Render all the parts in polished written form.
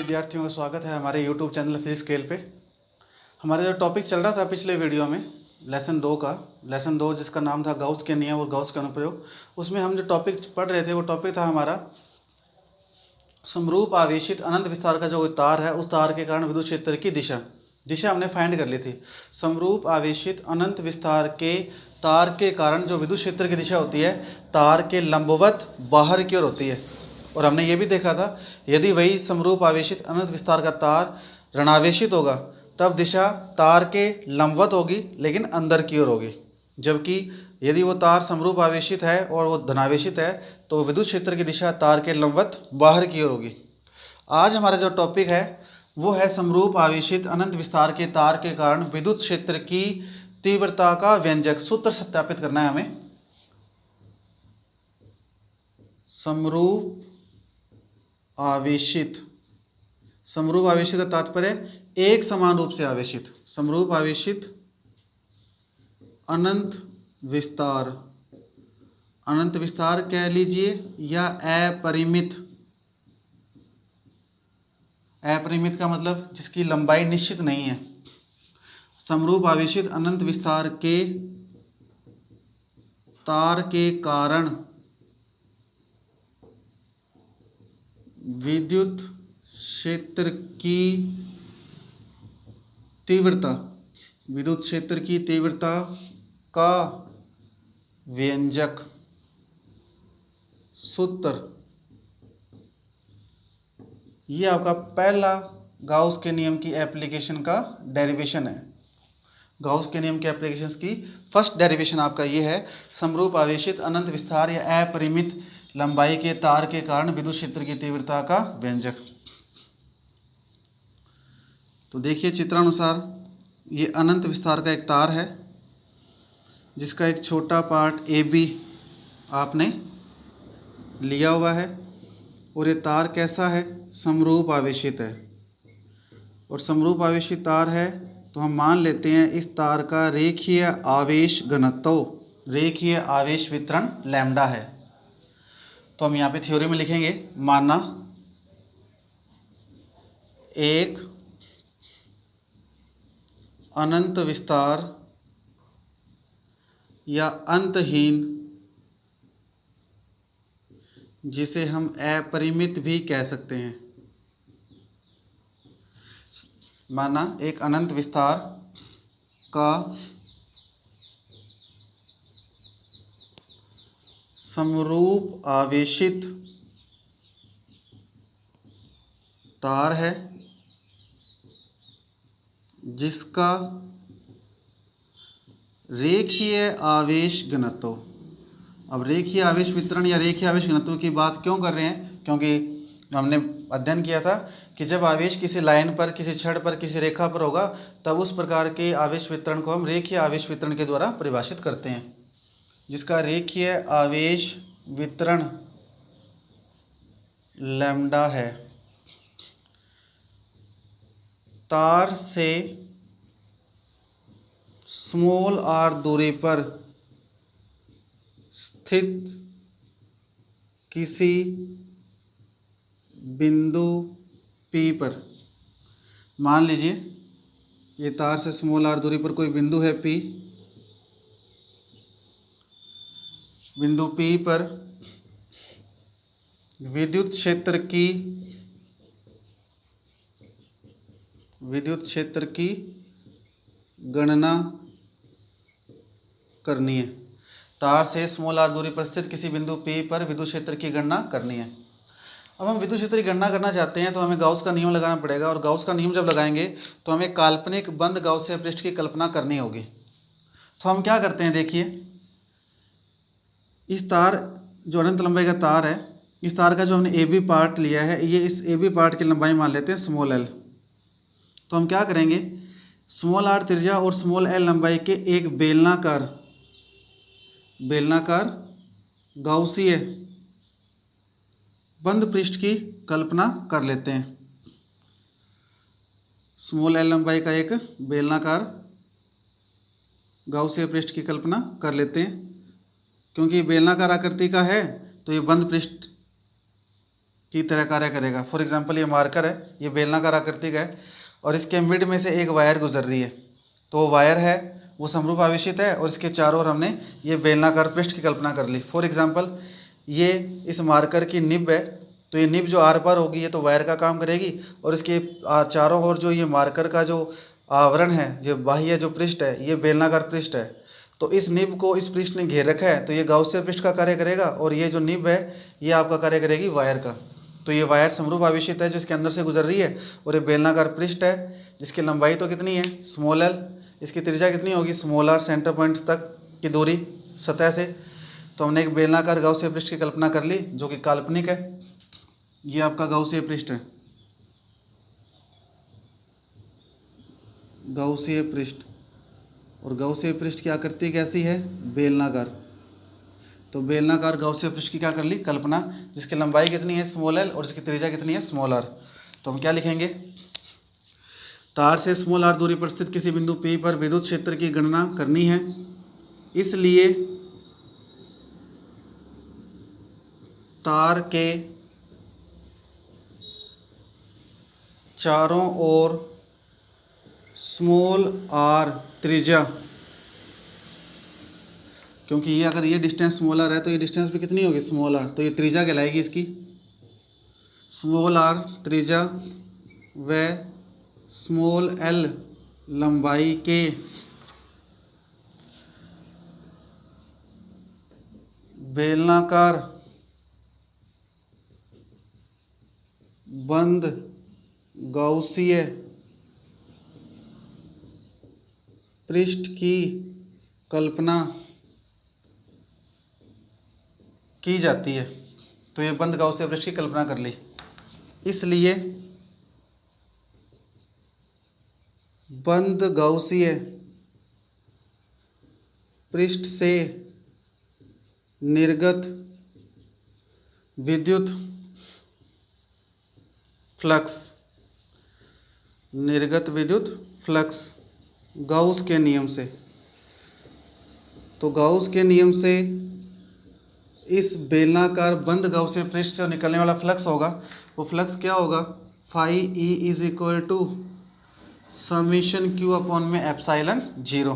विद्यार्थियों का स्वागत है हमारे YouTube चैनल फिजिक्स स्केल पे। हमारा जो टॉपिक चल रहा था पिछले वीडियो में लेसन 2 जिसका नाम था गाउस के नियम और गाउस का अनुप्रयोग, उसमें हम जो टॉपिक पढ़ रहे थे वो टॉपिक था हमारा समरूप आवेशित अनंत विस्तार का जो तार है उस तार के कारण विद्युत क्षेत्र की दिशा हमने फाइंड कर ली थी। समरूप आवेशित अनंत विस्तार के तार के कारण जो विद्युत क्षेत्र की दिशा होती है तार के लंबवत बाहर की ओर होती है। और हमने ये भी देखा था यदि वही समरूप आवेशित अनंत विस्तार का तार ऋणावेशित होगा तब दिशा तार के लंबवत होगी लेकिन अंदर की ओर होगी, जबकि यदि वो तार समरूप आवेशित है और वो धनावेशित है तो विद्युत क्षेत्र की दिशा तार के लंबवत बाहर की ओर होगी। आज हमारा जो टॉपिक है वो है समरूप आवेशित अनंत विस्तार के तार के कारण विद्युत क्षेत्र की तीव्रता का व्यंजक। सूत्र सत्यापित करना है हमें। समरूप आवेशित का तात्पर्य एक समान रूप से आवेशित, समरूप आवेशित अनंत विस्तार कह लीजिए या अपरिमित का मतलब जिसकी लंबाई निश्चित नहीं है। समरूप आवेशित अनंत विस्तार के तार के कारण विद्युत क्षेत्र की तीव्रता का व्यंजक। सूत्र ये आपका पहला गाउस के नियम की एप्लीकेशन का डेरिवेशन है। गाउस के नियम के एप्लीकेशंस की फर्स्ट डेरिवेशन आपका ये है, समरूप आवेशित अनंत विस्तार या अपरिमित लंबाई के तार के कारण विद्युत क्षेत्र की तीव्रता का व्यंजक। तो देखिए चित्रानुसार ये अनंत विस्तार का एक तार है जिसका एक छोटा पार्ट ए बी आपने लिया हुआ है और ये तार कैसा है, समरूप आवेशित है। और समरूप आवेशित तार है तो हम मान लेते हैं इस तार का रेखीय आवेश घनत्व, रेखीय आवेश वितरण लैम्डा है। तो हम यहाँ पे थ्योरी में लिखेंगे, माना एक अनंत विस्तार या अंतहीन जिसे हम अपरिमित भी कह सकते हैं, माना एक अनंत विस्तार का समरूप आवेशित तार है जिसका रेखीय आवेश घनत्व। अब रेखीय आवेश वितरण या रेखीय आवेश घनत्व की बात क्यों कर रहे हैं, क्योंकि हमने अध्ययन किया था कि जब आवेश किसी लाइन पर, किसी छड़ पर, किसी रेखा पर होगा तब उस प्रकार के आवेश वितरण को हम रेखीय आवेश वितरण के द्वारा परिभाषित करते हैं, जिसका रेखीय आवेश वितरण लैम्डा है। तार से स्मॉल आर दूरी पर स्थित किसी बिंदु P पर, मान लीजिए ये तार से स्मॉल आर दूरी पर कोई बिंदु है P, बिंदु P पर विद्युत क्षेत्र की गणना करनी है। तार से स्मॉल आर दूरी पर स्थित किसी बिंदु P पर विद्युत क्षेत्र की गणना करनी है। अब हम विद्युत क्षेत्र की गणना करना चाहते हैं तो हमें गाउस का नियम लगाना पड़ेगा, और गाउस का नियम जब लगाएंगे तो हमें काल्पनिक बंद गाउसीय पृष्ठ की कल्पना करनी होगी। तो हम क्या करते हैं, देखिए इस तार जो अनंत लंबाई का तार है, इस तार का जो हमने ए बी पार्ट लिया है, ये इस ए बी पार्ट की लंबाई मान लेते हैं स्मॉल एल। तो हम क्या करेंगे, स्मॉल आर त्रिज्या और स्मॉल एल लंबाई के एक बेलनाकार गाउसीय बंद पृष्ठ की कल्पना कर लेते हैं। स्मॉल एल लंबाई का एक बेलनाकार गाउसीय पृष्ठ की कल्पना कर लेते हैं। क्योंकि बेलनाकार आकृति का है तो ये बंद पृष्ठ की तरह कार्य करेगा। फॉर एग्जांपल ये मार्कर है, ये बेलनाकार आकृति का है और इसके मिड में से एक वायर गुजर रही है, तो वो वायर है वो समरूप आवेशित है और इसके चारों ओर हमने ये बेलनाकार पृष्ठ की कल्पना कर ली। फॉर एग्जांपल ये इस मार्कर की निब है, तो ये निब जो आर पार होगी ये तो वायर का काम करेगी और इसके चारों ओर जो ये मार्कर का जो आवरण है, जो बाह्य जो पृष्ठ है, ये बेलनाकार पृष्ठ है। तो इस निब को इस पृष्ठ ने घेर रखा है, तो ये गाउसियन पृष्ठ का कार्य करेगा और ये जो निब है ये आपका कार्य करेगी वायर का। तो ये वायर समरूप आवेशित है जो इसके अंदर से गुजर रही है और ये बेलनाकार पृष्ठ है जिसकी लंबाई तो कितनी है स्मॉल एल, इसकी त्रिज्या कितनी होगी स्मॉल आर, सेंटर पॉइंट्स तक की दूरी सतह से। तो हमने एक बेलनाकार गाउसियन पृष्ठ की कल्पना कर ली जो कि काल्पनिक है। ये आपका गाउसियन पृष्ठ है, गाउसियन पृष्ठ, और गाउसियन पृष्ठ की आकृति कैसी है बेलनाकार। तो बेलनाकार गाउसियन पृष्ठ की क्या कर ली कल्पना, जिसकी लंबाई कितनी है स्मॉल एल और इसकी त्रिज्या कितनी है स्मॉल आर। तो हम क्या लिखेंगे, तार से स्मॉल आर दूरी पर स्थित किसी बिंदु P पर विद्युत क्षेत्र की गणना करनी है, इसलिए तार के चारों ओर स्मॉल आर त्रिज्या, क्योंकि ये अगर ये डिस्टेंस स्मॉल आर है तो ये डिस्टेंस भी कितनी होगी स्मॉल आर, तो ये त्रिज्या कहलाएगी इसकी स्मॉल आर त्रिज्या व स्मॉल एल लंबाई के बेलनाकार बंद गाउसीय पृष्ठ की कल्पना की जाती है। तो ये बंद गाउसीय पृष्ठ की कल्पना कर ली, इसलिए बंद गाउसीय पृष्ठ से निर्गत विद्युत फ्लक्स, निर्गत विद्युत फ्लक्स गाउस के नियम से, तो गाउस के नियम से इस बेलनाकार बंद गाउसिय पृष्ठ से निकलने वाला फ्लक्स होगा, वो फ्लक्स क्या होगा phi E is equal to summation q upon में एप्साइलन 0,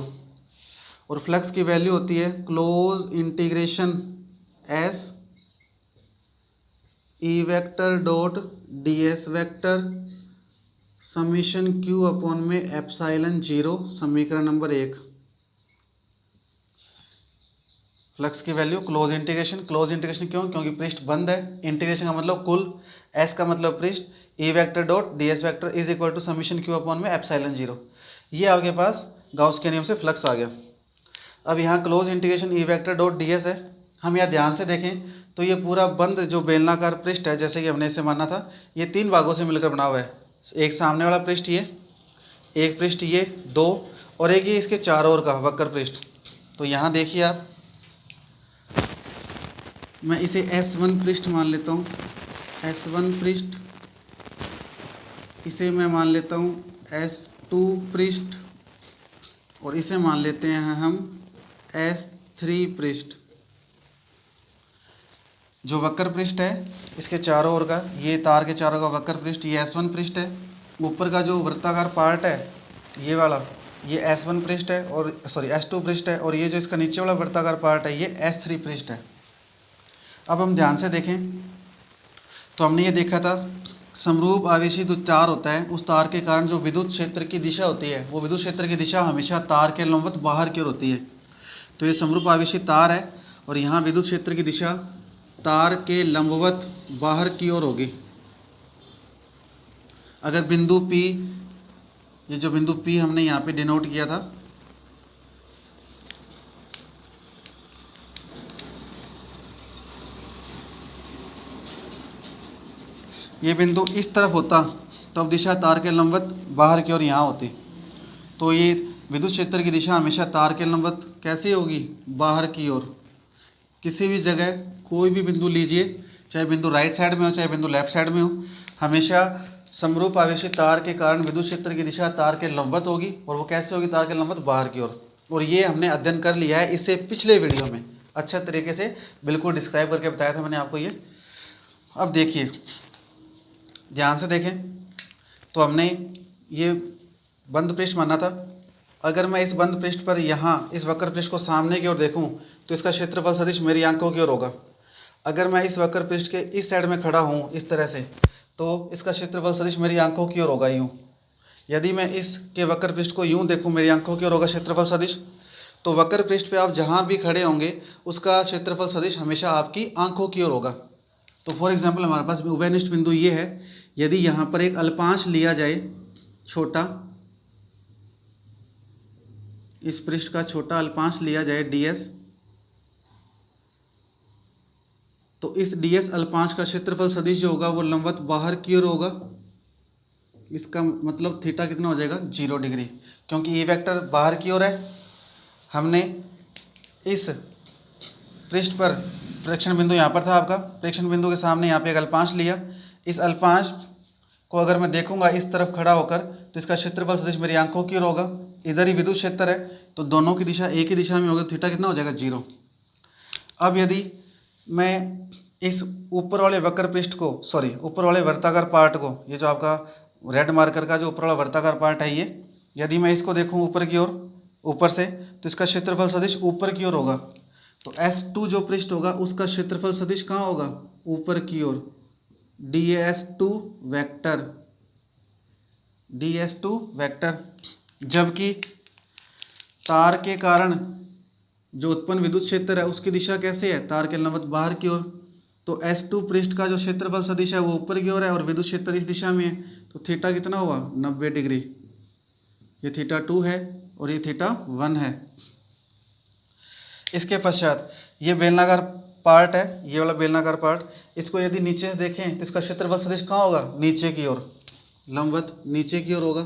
और फ्लक्स की वैल्यू होती है close integration s E vector dot d s vector summation q upon में एप्साइलन 0, समीकरण नंबर 1। फ्लक्स की value close integration, close integration क्यों, क्योंकि पृष्ठ बंद है, इंटीग्रेशन का मतलब कुल, एस का मतलब पृष्ठ, E vector dot d s vector is equal to summation q upon में एप्साइलन 0। ये आपके पास गाउस के नियम से फ्लक्स आ गया। अब यहाँ क्लोज इंटीग्रेशन ई वेक्टर डॉट डी एस है, हम यहाँ ध्यान से देखें तो ये पूरा बंद जो बेलनाकार पृष्ठ है, जैसे कि हमने इसे माना था, ये 3 भागों से मिलकर बना हुआ है। एक सामने वाला पृष्ठ ये, एक पृष्ठ ये 2, और एक ये इसके चारों ओर का वक्र पृष्ठ। तो यहाँ देखिए आप, मैं इसे S1 पृष्ठ मान लेता हूँ, S1 पृष्ठ, इसे मैं मान लेता हूँ S2 पृष्ठ, और इसे मान लेते हैं हम S3 पृष्ठ। जो वक्र पृष्ठ है इसके चारों ओर का, ये तार के चारों का वक्र पृष्ठ, ये S1 पृष्ठ है। ऊपर का जो वृत्ताकार पार्ट है ये वाला, ये S1 पृष्ठ है, और सॉरी S2 पृष्ठ है, और ये जो इसका नीचे वाला वृत्ताकार पार्ट है ये S3 पृष्ठ है। अब हम ध्यान से देखें तो हमने ये देखा था समरूप आवेशित जो तार होता है, उस तार के कारण जो विद्युत क्षेत्र की दिशा होती है, वो विद्युत क्षेत्र की दिशा हमेशा तार के लंबवत बाहर की ओर होती है। तो ये समरूप आवेशित तार है और यहाँ विद्युत क्षेत्र की दिशा तार के लंबवत बाहर की ओर होगी। अगर बिंदु P, ये जो बिंदु P हमने यहाँ पे डिनोट किया था, ये बिंदु इस तरफ होता तो अब दिशा तार के लंबवत बाहर की ओर यहाँ होती। तो ये विद्युत क्षेत्र की दिशा हमेशा तार के लंबवत कैसी होगी बाहर की ओर। किसी भी जगह कोई भी बिंदु लीजिए, चाहे बिंदु राइट साइड में हो चाहे बिंदु लेफ्ट साइड में हो, हमेशा समरूप आवेशित तार के कारण विद्युत क्षेत्र की दिशा तार के लंबवत होगी, और वो कैसे होगी तार के लंबवत बाहर की ओर। और ये हमने अध्ययन कर लिया है, इससे पिछले वीडियो में अच्छा तरीके से बिल्कुल डिस्क्राइब करके बताया था मैंने आपको ये। अब देखिए ध्यान से देखें, तो हमने ये बंद पृष्ठ माना था। अगर मैं इस बंद पृष्ठ पर यहाँ इस वक्र पृष्ठ को सामने की ओर देखूँ तो इसका क्षेत्रफल सदिश मेरी आंखों की ओर होगा। अगर मैं इस वक्र पृष्ठ के इस साइड में खड़ा हूँ इस तरह से, तो इसका क्षेत्रफल सदिश मेरी आंखों की ओर होगा यूँ। यदि मैं इसके वक्र पृष्ठ को यूँ देखूँ, मेरी आंखों की ओर होगा क्षेत्रफल सदिश। तो वक्र पृष्ठ पे आप जहाँ भी खड़े होंगे उसका क्षेत्रफल सदिश हमेशा आपकी आंखों की ओर होगा। तो फॉर एग्जांपल हमारे पास उभयनिष्ठ बिंदु ये है। यदि यहाँ पर एक अल्पांश लिया जाए छोटा, इस पृष्ठ का छोटा अल्पांश लिया जाए ds, तो इस ds अल्पांश का क्षेत्रफल सदिश जो होगा वो लंबवत बाहर की ओर होगा। इसका मतलब थीटा कितना हो जाएगा 0 डिग्री, क्योंकि ये वेक्टर बाहर की ओर है। हमने इस पृष्ठ पर प्रेक्षण बिंदु यहाँ पर था आपका, प्रेक्षण बिंदु के सामने यहाँ पे एक अल्पांश लिया। इस अल्पांश को अगर मैं देखूंगा इस तरफ खड़ा होकर तो इसका क्षेत्रफल सदिश मेरी आंखों की ओर होगा। इधर ही विद्युत क्षेत्र है तो दोनों की दिशा एक ही दिशा में होगी, तो थीटा कितना हो जाएगा 0। अब यदि मैं इस ऊपर वाले वक्र पृष्ठ को, सॉरी ऊपर वाले वर्ताकार पार्ट को, ये जो आपका रेड मार्कर का जो ऊपर वाला वर्ताकार पार्ट है ये, यदि मैं इसको देखूँ ऊपर की ओर, ऊपर से, तो इसका क्षेत्रफल सदिश ऊपर की ओर होगा। तो S2 जो पृष्ठ होगा उसका क्षेत्रफल सदिश कहाँ होगा, ऊपर की ओर, ds2 वेक्टर, ds2 वेक्टर। जबकि तार के कारण जो उत्पन्न विद्युत क्षेत्र है उसकी दिशा कैसे है, तार के लंबवत बाहर की ओर। तो S2 पृष्ठ का जो क्षेत्रफल सदिश है वो ऊपर की ओर है और विद्युत क्षेत्र इस दिशा में है, तो थीटा कितना हुआ 90 डिग्री। ये थीटा 2 है और ये थीटा 1 है। इसके पश्चात ये बेलनाकार पार्ट है, ये वाला बेलनाकार पार्ट, इसको यदि नीचे से देखें तो इसका क्षेत्रफल सदिश कहाँ होगा, नीचे की ओर, लंबवत नीचे की ओर होगा।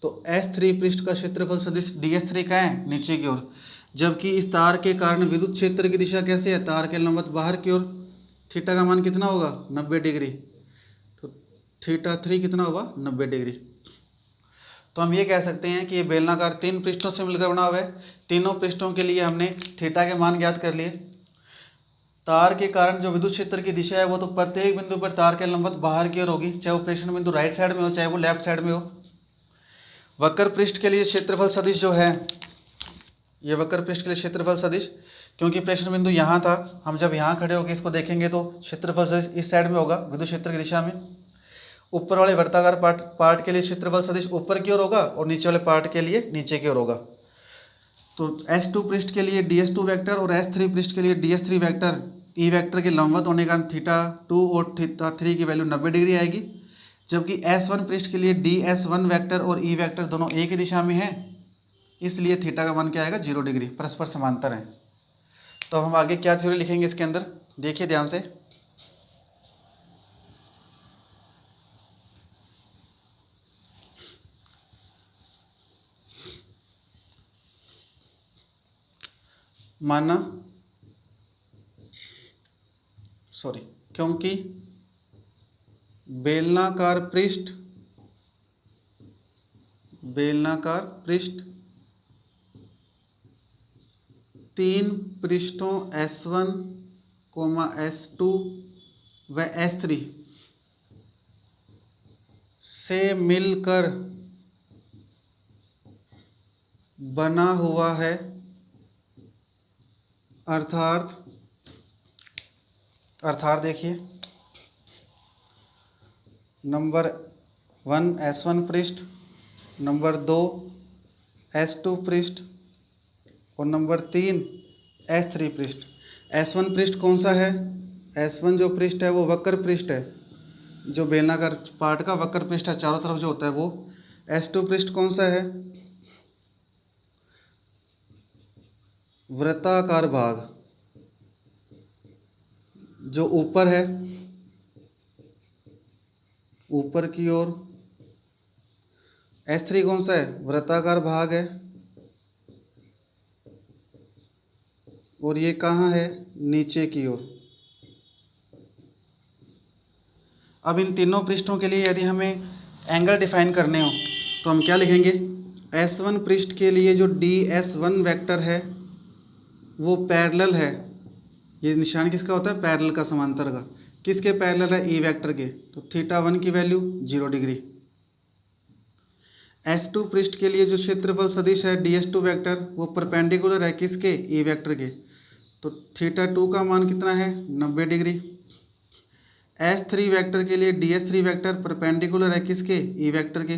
तो S3 पृष्ठ का क्षेत्रफल सदिश ds3 का है, नीचे की ओर। जबकि इस तार के कारण विद्युत क्षेत्र की दिशा कैसे है, तार के लंबवत बाहर की ओर। थीटा का मान कितना होगा 90 डिग्री, तो थीटा 3 कितना होगा 90 डिग्री। तो हम ये कह सकते हैं कि ये बेलनाकार 3 पृष्ठों से मिलकर बना हुआ है। तीनों पृष्ठों के लिए हमने थीटा के मान ज्ञात कर लिए। तार के कारण जो विद्युत क्षेत्र की दिशा है वो तो प्रत्येक बिंदु पर तार के लंबवत बाहर की ओर होगी, चाहे वो प्रेक्षण बिंदु राइट साइड में हो चाहे वो लेफ्ट साइड में हो। वक्र पृष्ठ के लिए क्षेत्रफल सदिश जो है, ये वक्र पृष्ठ के लिए क्षेत्रफल सदिश, क्योंकि प्रेक्षण बिंदु यहाँ था, हम जब यहाँ खड़े होकर इसको देखेंगे तो क्षेत्रफल सदिश इस साइड में होगा, विद्युत क्षेत्र की दिशा में। ऊपर वाले वर्ताकार पार्ट के लिए क्षेत्रफल सदिश ऊपर की ओर होगा और नीचे वाले पार्ट के लिए नीचे की ओर होगा। तो S2 पृष्ठ के लिए ds2 वेक्टर और S3 पृष्ठ के लिए ds3 वेक्टर, ई वेक्टर के लंबवत होने के कारण थीटा 2 और थीटा 3 की वैल्यू 90 डिग्री आएगी। जबकि S1 पृष्ठ के लिए ds1 वेक्टर और ई वेक्टर दोनों एक ही दिशा में है, इसलिए थीटा का मान क्या आएगा 0 डिग्री, परस्पर समांतर है। तो हम आगे क्या थ्योरी लिखेंगे इसके अंदर, देखिए ध्यान से। माना, क्योंकि बेलनाकार पृष्ठ 3 पृष्ठों S1, S2 व S3 से मिलकर बना हुआ है, अर्थात देखिए, नंबर 1 S1 पृष्ठ, नंबर 2 S2 पृष्ठ और नंबर 3 S3 पृष्ठ। S1 पृष्ठ कौन सा है, S1 जो पृष्ठ है वो वक्र पृष्ठ है, जो बेलनाकार पार्ट का वक्र पृष्ठ है, चारों तरफ जो होता है वो। S2 पृष्ठ कौन सा है, वृत्ताकार भाग, जो ऊपर है, ऊपर की ओर। S3 कौन सा है, वृत्ताकार भाग है, और ये कहाँ है, नीचे की ओर। अब इन तीनों पृष्ठों के लिए यदि हमें एंगल डिफाइन करने हो तो हम क्या लिखेंगे, S1 पृष्ठ के लिए जो ds1 वेक्टर है वो पैरेलल है, ये निशान किसका होता है, पैरेलल का, समांतर का। किसके पैरेलल है, ई वेक्टर के, तो θ1 की वैल्यू 0 डिग्री। S2 पृष्ठ के लिए जो क्षेत्रफल सदिश है ds2 वेक्टर वो परपेंडिकुलर है किसके, ई वेक्टर के, तो θ2 का मान कितना है 90 डिग्री। S3 वेक्टर के लिए ds3 वेक्टर परपेंडिकुलर है किसके, ई वेक्टर के,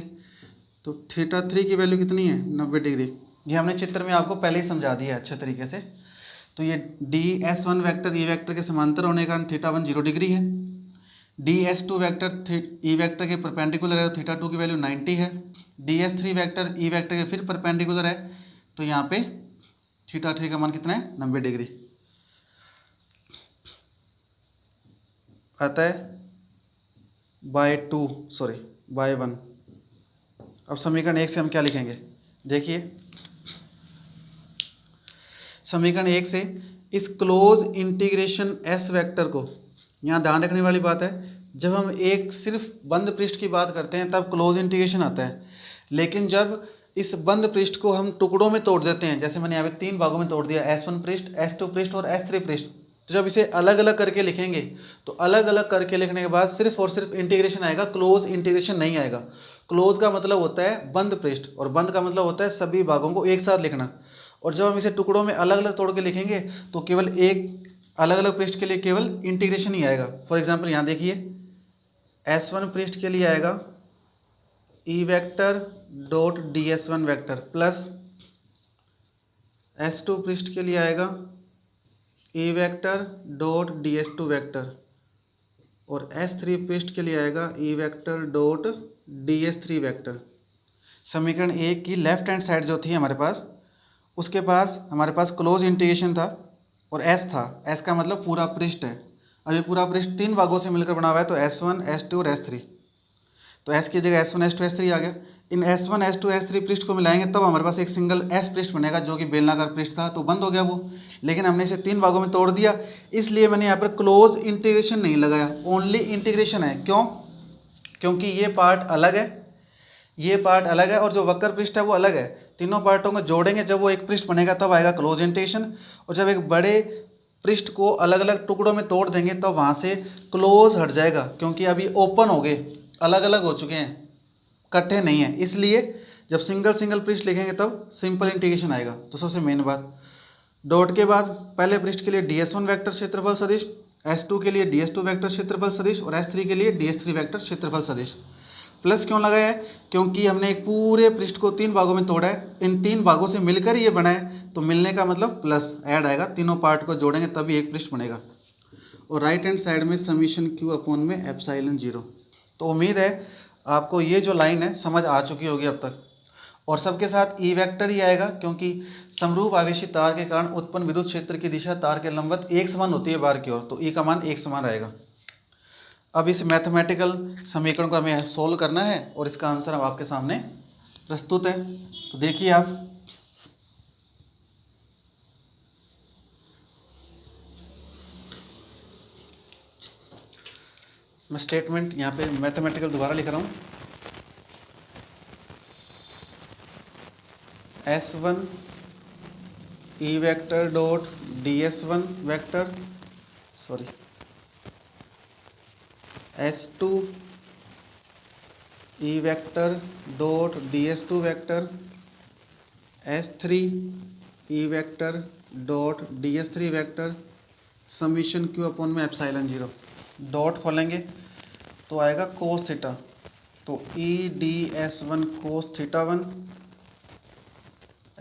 तो θ3 की वैल्यू कितनी है 90 डिग्री। ये हमने चित्र में आपको पहले ही समझा दिया है अच्छे तरीके से। तो ये ds1 वेक्टर ई वेक्टर के समांतर होने के कारण θ1 0 डिग्री है, ds2 वेक्टर ई वेक्टर के परपेंडिकुलर है तो θ2 की वैल्यू 90 है, ds3 वेक्टर ई वेक्टर के फिर परपेंडिकुलर है तो यहाँ पे θ3 का मान कितना है 90 डिग्री। अतः बाय 1। अब समीकरण 1 से हम क्या लिखेंगे, देखिए समीकरण 1 से इस क्लोज इंटीग्रेशन s वेक्टर को, यहाँ ध्यान रखने वाली बात है जब हम एक सिर्फ बंद पृष्ठ की बात करते हैं तब क्लोज इंटीग्रेशन आता है, लेकिन जब इस बंद पृष्ठ को हम टुकड़ों में तोड़ देते हैं, जैसे मैंने यहाँ पे 3 भागों में तोड़ दिया, S1 पृष्ठ, S2 पृष्ठ और S3 पृष्ठ, तो जब इसे अलग अलग करके लिखेंगे तो अलग अलग करके लिखने के बाद सिर्फ और सिर्फ इंटीग्रेशन आएगा, क्लोज इंटीग्रेशन नहीं आएगा। क्लोज का मतलब होता है बंद पृष्ठ और बंद का मतलब होता है सभी भागों को एक साथ लिखना, और जब हम इसे टुकड़ों में अलग अलग तोड़ के लिखेंगे तो केवल एक अलग अलग पृष्ठ के लिए केवल इंटीग्रेशन ही आएगा। फॉर एग्जांपल यहाँ देखिए S1 पृष्ठ के लिए आएगा ई vector dot ds1 vector plus S2 पृष्ठ के लिए आएगा ई वेक्टर डॉट ds2 वेक्टर और S3 पृष्ठ के लिए आएगा ई वेक्टर डॉट ds3 वेक्टर। समीकरण 1 की लेफ्ट हैंड साइड जो थी हमारे पास, उसके पास हमारे पास क्लोज इंटीग्रेशन था और S था, S का मतलब पूरा पृष्ठ है। अब ये पूरा पृष्ठ 3 भागों से मिलकर बना हुआ है तो S1, S2 और S3, तो S की जगह S1, S2, S3 आ गया। इन S1, S2, S3 पृष्ठ को मिलाएंगे तब हमारे पास एक सिंगल S पृष्ठ बनेगा जो कि बेलनाकार पृष्ठ था, तो बंद हो गया वो, लेकिन हमने इसे 3 भागों में तोड़ दिया, इसलिए मैंने यहाँ पर क्लोज इंटीग्रेशन नहीं लगाया, ओनली इंटीग्रेशन है। क्यों? क्योंकि ये पार्ट अलग है, ये पार्ट अलग है और जो वक्र पृष्ठ है वो अलग है। तीनों पार्टों को जोड़ेंगे जब वो एक पृष्ठ बनेगा तब आएगा क्लोज इंटीग्रेशन, और जब एक बड़े पृष्ठ को अलग अलग टुकड़ों में तोड़ देंगे तब वहाँ से क्लोज हट जाएगा, क्योंकि अभी ओपन हो गए, अलग अलग हो चुके हैं, इकट्ठे नहीं है, इसलिए जब सिंगल सिंगल पृष्ठ लिखेंगे तब सिंपल इंटीग्रेशन आएगा। तो सबसे मेन बात, डॉट के बाद पहले पृष्ठ के लिए ds1 वेक्टर क्षेत्रफल सदिश, S2 के लिए ds2 वेक्टर क्षेत्रफल सदिश और S3 के लिए ds3 वेक्टर क्षेत्रफल सदिश। प्लस क्यों लगाया है? क्योंकि हमने एक पूरे पृष्ठ को 3 भागों में तोड़ा है, इन 3 भागों से मिलकर ये बना है, तो मिलने का मतलब प्लस ऐड आएगा, तीनों पार्ट को जोड़ेंगे तभी एक पृष्ठ बनेगा। और राइट हैंड साइड में समीशन q अपॉन में एप्सिलॉन 0। तो उम्मीद है आपको ये जो लाइन है समझ आ चुकी होगी अब तक, और सबके साथ ई वेक्टर ही आएगा, क्योंकि समरूप आवेशित तार के कारण उत्पन्न विद्युत क्षेत्र की दिशा तार के लंबवत एक समान होती है बाहर की ओर, तो ई का मान एक समान रहेगा। अब इस मैथमेटिकल समीकरण को हमें सोल्व करना है और इसका आंसर अब आपके सामने प्रस्तुत है, तो देखिए आप। मैं स्टेटमेंट यहाँ पे मैथमेटिकल दोबारा लिख रहा हूँ। S1 ई vector dot ds1 vector, S2 ई vector dot ds2 vector, S3 ई vector dot ds3 vector, summation q upon में एप्सिलॉन 0। डॉट खोलेंगे तो आएगा कोस थीटा, तो ई ds1 कोस θ1,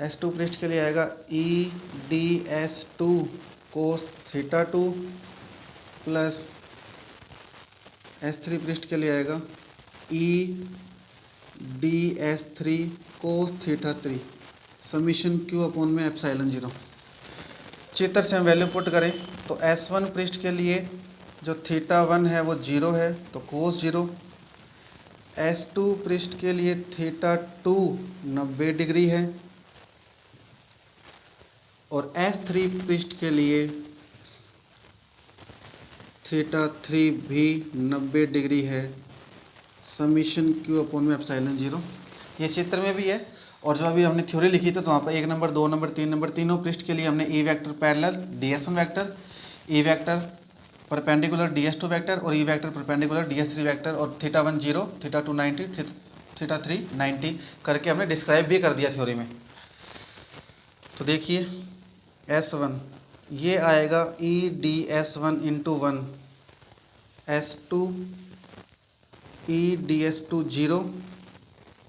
S2 पृष्ठ के लिए आएगा ई ds2 कोस θ2 प्लस S3 पृष्ठ के लिए आएगा ई ds3 कोस θ3, समीशन q अपॉन में एप्सिलॉन 0। चित्र से हम वैल्यू पुट करें तो S1 पृष्ठ के लिए जो θ1 है वो 0 है तो कोस 0, S2 पृष्ठ के लिए θ2 90 डिग्री है और S3 पृष्ठ के लिए θ3 भी 90 डिग्री है, समीशन q अपॉन में एप्सिलॉन 0। ये चित्र में भी है, और जो अभी हमने थ्योरी लिखी थी तो वहाँ पर 1 नंबर 2 नंबर 3 नंबर तीनों पृष्ठ के लिए हमने E vector parallel ds1 vector, E vector perpendicular ds2 vector और E vector perpendicular ds3 vector और थीटा 1 0, थीटा 2 90, थीटा 3 90 करके हमने डिस्क्राइब भी कर दिया थ्योरी में। तो देखिए S1 ये आएगा EDS1 इंटू 1, S2 EDS2 0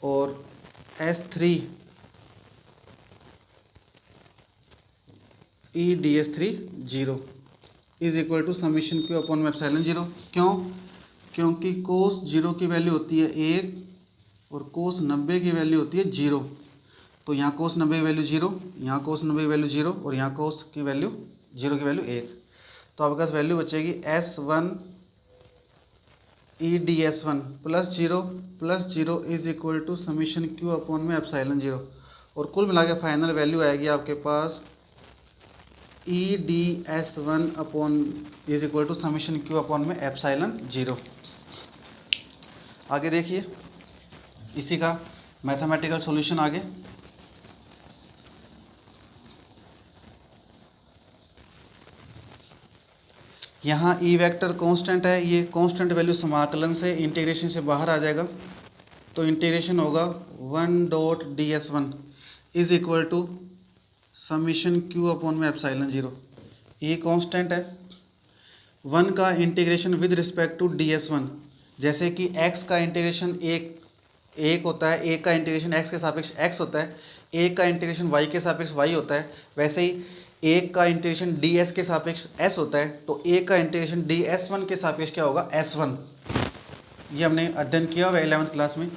और S3 EDS3 0 is equal to summation q upon में एप्सिलॉन 0। क्यों? क्योंकि कोस 0 की वैल्यू होती है 1 और कोस 90 की वैल्यू होती है 0। तो यहाँ कोस 90 की वैल्यू 0, यहाँ कोस 90 की वैल्यू 0 और यहाँ कोस की वैल्यू 0 की वैल्यू 1। तो आपके पास वैल्यू बचेगी S1 EDS1 plus 0 is equal to summation q upon में एप्सिलॉन 0। और कुल मिला के फाइनल वैल्यू आएगी आपके पास EDS1 upon is equal to summation q upon में एप्सिलॉन 0। आगे देखिए इसी का मैथमेटिकल सॉल्यूशन आगे। यहाँ ई वेक्टर कांस्टेंट है, ये कांस्टेंट वैल्यू समाकलन से इंटीग्रेशन से बाहर आ जाएगा। तो इंटीग्रेशन होगा 1.ds1 is equal to summation q upon में एप्सिलॉन 0। ये कांस्टेंट है। 1 का integration with respect to ds1, जैसे कि x का इंटीग्रेशन एक होता है, एक का इंटीग्रेशन x के सापेक्ष x होता है, एक का इंटीग्रेशन y के सापेक्ष y होता है, वैसे ही एक का इंटीग्रेशन ds के सापेक्ष s होता है। तो एक का इंटीग्रेशन ds1 के सापेक्ष क्या होगा? s1। ये हमने अध्ययन किया हुआ 11th क्लास में।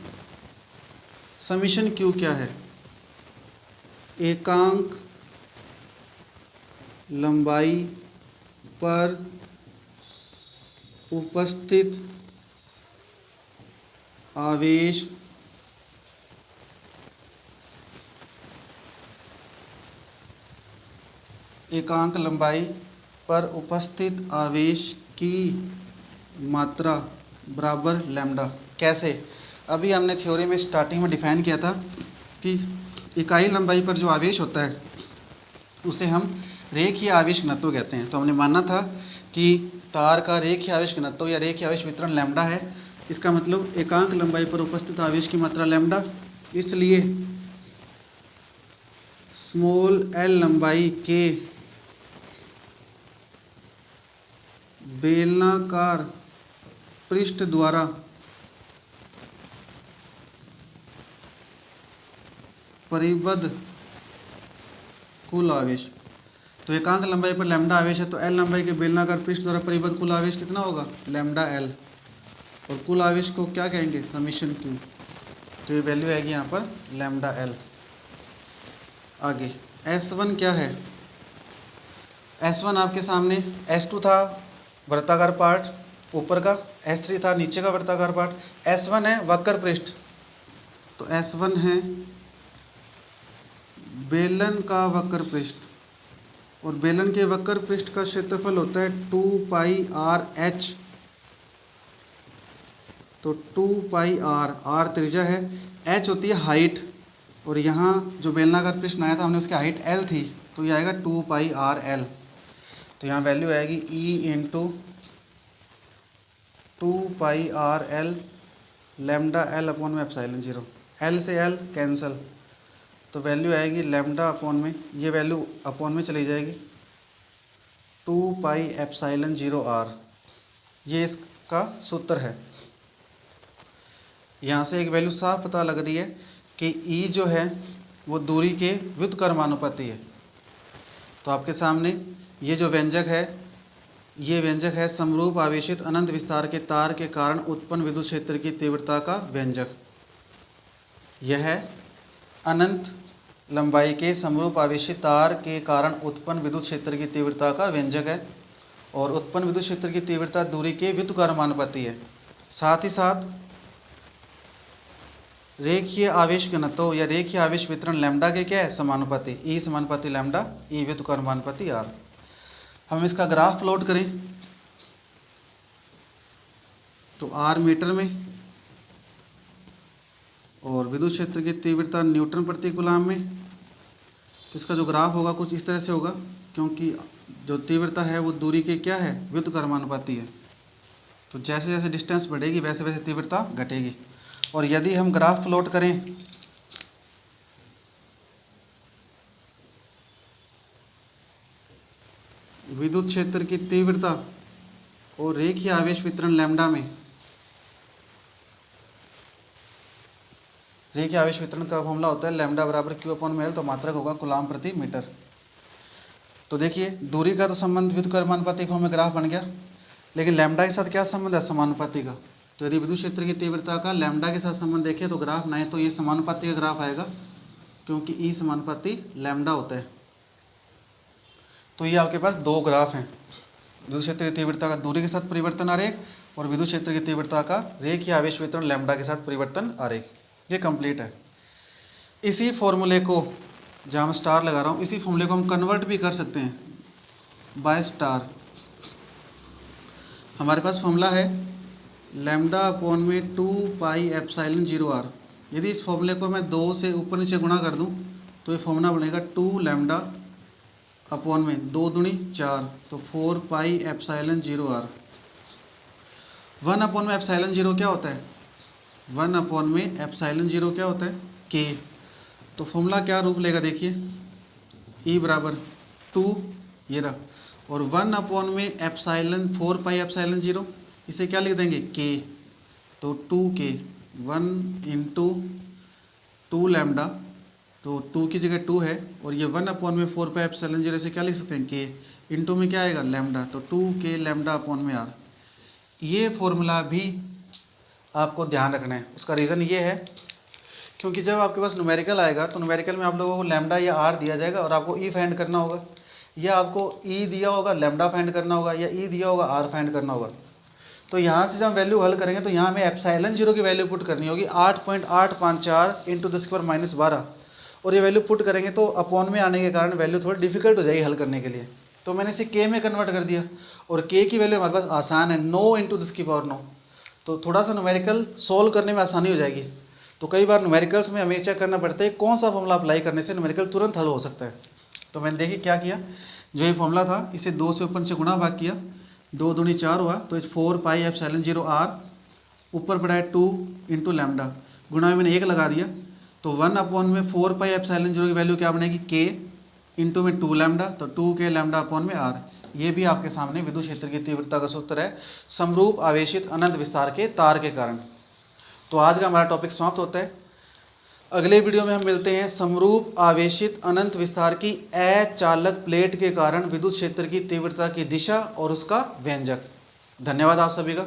समीशन q क्या है? एकांक लंबाई पर उपस्थित आवेश एकांक लंबाई पर उपस्थित आवेश की मात्रा बराबर लैम्डा। कैसे? अभी हमने थ्योरी में स्टार्टिंग में डिफाइन किया था कि इकाई लंबाई पर जो आवेश होता है उसे हम रेखीय आवेश घनत्व कहते हैं। तो हमने माना था कि तार का रेखीय आवेश घनत्व या रेखीय आवेश वितरण लैम्डा है। इसका मतलब एकांक लंबाई पर उपस्थित आवेश की मात्रा लैम्डा। इसलिए स्मॉल l लंबाई के बेलनाकार पृष्ठ द्वारा परिबद्ध कुल आवेश। तो एकांक लंबाई पर लैम्डा आवेश है, तो l लंबाई के बेलनाकार पृष्ठ द्वारा परिबद्ध कुल आवेश कितना होगा? Lambda l। और कुल आवेश को क्या कहेंगे? Summation Q. तो ये वैल्यू आएगी यहाँ पर लैम्डा l। आगे S1 क्या है? S1 आपके सामने, S2 था वृत्ताकार पार्ट ऊपर का, S3 था नीचे का वृत्ताकार पार्ट, S1 है वक्र पृष्ठ। तो S1 है बेलन का वक्र पृष्ठ, और बेलन के वक्र पृष्ठ का क्षेत्रफल होता है 2 पाई r h। तो 2 पाई r त्रिज्या है, h होती है हाइट, और यहाँ जो बेलनाकार पृष्ठ बनाया था हमने उसकी हाइट l थी, तो ये आएगा 2 पाई r l। तो यहाँ वैल्यू आएगी E इंटू 2 पाई r l lambda l upon में एप्सिलॉन 0। l से l कैंसल, तो वैल्यू आएगी लैम्डा अपॉन में, ये वैल्यू अपॉन में चली जाएगी 2 पाई एप्सिलॉन 0 r। ये इसका सूत्र है। यहाँ से एक वैल्यू साफ पता लग रही है कि E जो है वो दूरी के व्युत्क्रमानुपाती है। तो आपके सामने ये जो व्यंजक है, ये व्यंजक है समरूप आवेशित अनंत विस्तार के तार के कारण उत्पन्न विद्युत क्षेत्र की तीव्रता का व्यंजक। यह है अनंत लंबाई के समरूप आवेशित तार के कारण उत्पन्न विद्युत क्षेत्र की तीव्रता का व्यंजक है, और उत्पन्न विद्युत क्षेत्र की तीव्रता दूरी के व्युत्क्रमानुपाती है। साथ ही साथ रेखीय आवेश घनत्व या रेखीय आवेश वितरण लैम्डा के क्या है? समानुपाती। ई समानुपाती लैम्डा, ई व्युत्क्रमानुपाती आर। हम इसका ग्राफ प्लॉट करें तो आर मीटर में और विद्युत क्षेत्र की तीव्रता न्यूटन प्रति कूलम में, तो इसका जो ग्राफ होगा कुछ इस तरह से होगा, क्योंकि जो तीव्रता है वो दूरी के क्या है, व्युत्क्रमानुपाती है। तो जैसे जैसे डिस्टेंस बढ़ेगी वैसे वैसे तीव्रता घटेगी। और यदि हम ग्राफ प्लॉट करें विद्युत क्षेत्र की तीव्रता और रेखीय आवेश वितरण लैम्डा में, रेखीय आवेश वितरण का फॉर्मूला होता है लैम्डा बराबर Q/L, तो मात्रक होगा कूलाम प्रति मीटर। तो देखिए दूरी का तो संबंध व्युत्क्रमानुपाती फॉर्म में ग्राफ बन गया, लेकिन लैम्डा के साथ क्या संबंध है, समानुपाती का। तो यदि विद्युत क्षेत्र की तीव्रता का लैम्डा के साथ संबंध देखें तो ग्राफ ना तो ये समानुपाती का ग्राफ आएगा, क्योंकि ई समानुपाती लैम्डा होता है। तो ये आपके पास दो ग्राफ हैं, विद्युत क्षेत्र की तीव्रता का दूरी के साथ परिवर्तन आरेख और विद्युत क्षेत्र की तीव्रता का रेखीय आवेश वितरण लैम्डा के साथ परिवर्तन आरेख। ये कंप्लीट है। इसी फॉर्मूले को, जहाँ मैं स्टार लगा रहा हूँ, इसी फॉर्मूले को हम कन्वर्ट भी कर सकते हैं बाय स्टार। हमारे पास फॉर्मूला है λ/2πε0r। यदि इस फॉर्मूले को मैं 2 से ऊपर नीचे गुणा कर दूं तो ये फॉर्मूला बनेगा 2λ/2 दूनी 4, तो 4πε0r। 1/ε0 क्या होता है, 1/ε0 क्या होता है, k। तो फॉर्मूला क्या रूप लेगा, देखिए E बराबर 2 ये रहा, और 1/4πε0 इसे क्या लिख देंगे, k। तो 2k, 1 × 2λ, तो 2 की जगह 2 है, और ये 1/4πε0 से क्या लिख सकते हैं, k। इंटू में क्या आएगा, लैम्डा, तो 2k λ/r। ये फॉर्मूला भी आपको ध्यान रखना है। उसका रीज़न ये है क्योंकि जब आपके पास न्यूमेरिकल आएगा तो न्यूमेरिकल में आप लोगों को लैम्डा या आर दिया जाएगा और आपको ई फाइंड करना होगा, या आपको ई दिया होगा लैम्डा फाइंड करना होगा, या ई दिया होगा आर फाइंड करना होगा। तो यहाँ से जब हम वैल्यू हल करेंगे तो यहाँ हमें ε0 की वैल्यू पुट करनी होगी 8.854 × 10⁻12, और ये वैल्यू पुट करेंगे तो अपॉन में आने के कारण वैल्यू थोड़ी डिफिकल्ट हो जाएगी हल करने के लिए। तो मैंने इसे के में कन्वर्ट कर दिया, और के की वैल्यू हमारे पास आसान है 9 × 10⁻9, तो थोड़ा सा न्यूमेरिकल सोल्व करने में आसानी हो जाएगी। तो कई बार न्यूमेरिकल्स में हमें चेक करना पड़ता है कौन सा फॉर्मूला अप्लाई करने से न्यूमेरिकल तुरंत हल हो सकता है। तो मैंने देखिए क्या किया, जो ये फॉर्मूला था इसे 2 से ऊपर से गुणा भाग किया, 2 दूनी 4 हुआ, तो 4πε0r ऊपर पड़ा है 2 × लैम्डा, गुणा में मैंने 1 लगा दिया, तो 1/4πε0 की वैल्यू क्या बनेगी, k, इंटू में 2λ, तो 2k λ/r। ये भी आपके सामने विद्युत क्षेत्र की तीव्रता का सूत्र है, समरूप आवेशित अनंत विस्तार के तार के कारण। तो आज का हमारा टॉपिक समाप्त होता है। अगले वीडियो में हम मिलते हैं समरूप आवेशित अनंत विस्तार की अचालक प्लेट के कारण विद्युत क्षेत्र की तीव्रता की दिशा और उसका व्यंजक। धन्यवाद आप सभी का।